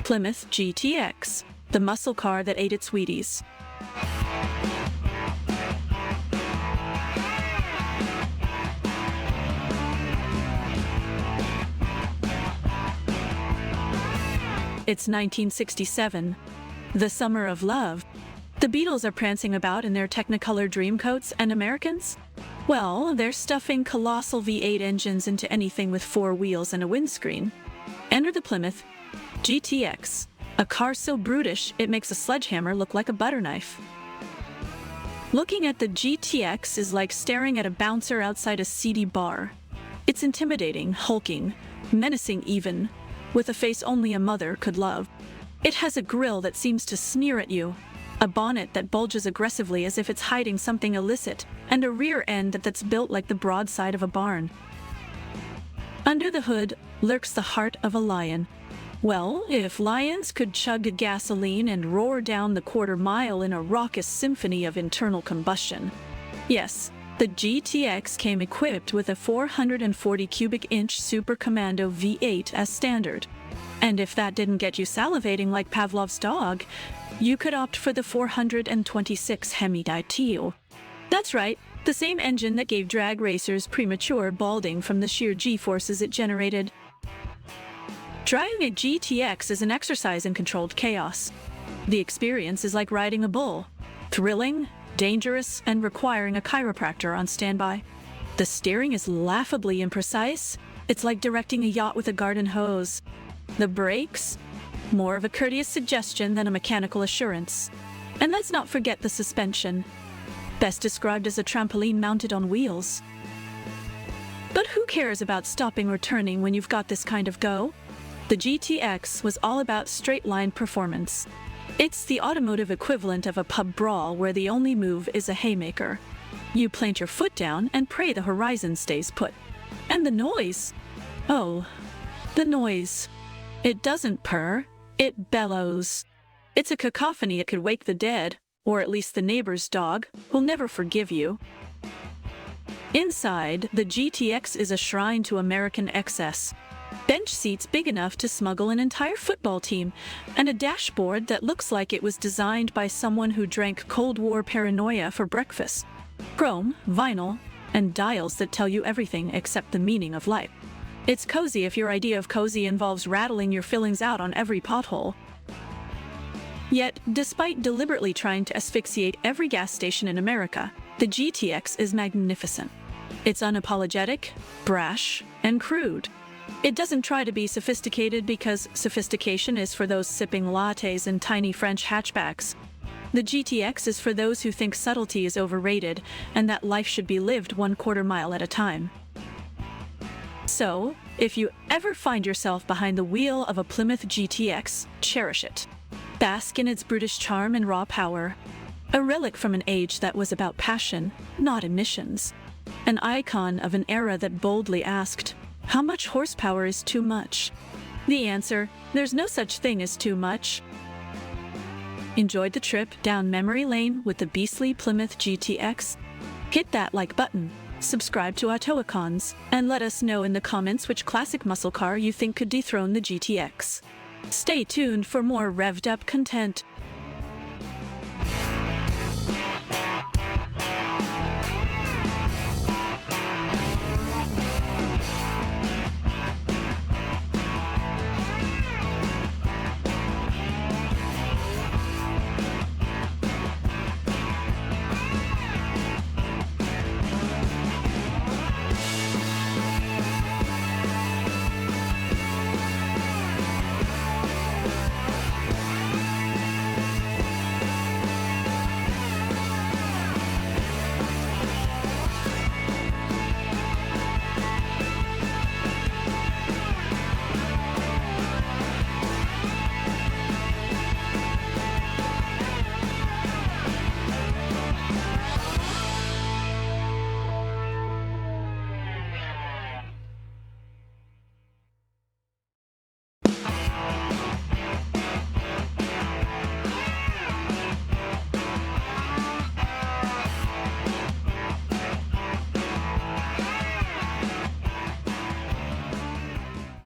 Plymouth GTX, the muscle car that ate its Wheaties. It's 1967, the summer of love. The Beatles are prancing about in their technicolor dreamcoats, and Americans? Well, they're stuffing colossal V8 engines into anything with 4 wheels and a windscreen. Enter the Plymouth GTX, a car so brutish it makes a sledgehammer look like a butterknife. Looking at the GTX is like staring at a bouncer outside a seedy bar. It's intimidating, hulking, menacing even, with a face only a mother could love. It has a grille that seems to sneer at you, a bonnet that bulges aggressively as if it's hiding something illicit, and a rear end that's built like the broadside of a barn. Under the hood lurks the heart of a lion. Well, if lions could chug gasoline and roar down the quarter-mile in a raucous symphony of internal combustion. Yes, the GTX came equipped with a 440 cubic inch Super Commando V8 as standard. And if that didn't get you salivating like Pavlov's dog, you could opt for the 426 Hemi-Dietile. That's right, the same engine that gave drag racers premature balding from the sheer G-forces it generated. Driving a GTX is an exercise in controlled chaos. The experience is like riding a bull. Thrilling, dangerous, and requiring a chiropractor on standby. The steering is laughably imprecise. It's like directing a yacht with a garden hose. The brakes? More of a courteous suggestion than a mechanical assurance. And let's not forget the suspension. Best described as a trampoline mounted on wheels. But who cares about stopping or turning when you've got this kind of go? The GTX was all about straight-line performance. It's the automotive equivalent of a pub brawl where the only move is a haymaker. You plant your foot down and pray the horizon stays put. And the noise! Oh, the noise. It doesn't purr, it bellows. It's a cacophony that could wake the dead, or at least the neighbor's dog, who'll never forgive you. Inside, the GTX is a shrine to Americanexcess. Bench seats big enough to smuggle an entire football team, and a dashboard that looks like it was designed by someone who drank Cold War paranoia for breakfast. Chrome, vinyl, and dials that tell you everything except the meaning of life. It's cozy if your idea of cozy involves rattling your fillings out on every pothole. Yet, despite deliberately trying to asphyxiate every gas station in America, the GTX is magnificent. It's unapologetic, brash, and crude. It doesn't try to be sophisticated because sophistication is for those sipping lattes in tiny French hatchbacks. The GTX is for those who think subtlety is overrated and that life should be lived 1/4 mile at a time. So, if you ever find yourself behind the wheel of a Plymouth GTX, cherish it. Bask in its brutish charm and raw power. A relic from an age that was about passion, not emissions. An icon of an era that boldly asked, how much horsepower is too much? The answer, there's no such thing as too much. Enjoyed the trip down memory lane with the beastly Plymouth GTX? Hit that like button, subscribe to Autoicons, and let us know in the comments which classic muscle car you think could dethrone the GTX. Stay tuned for more revved up content.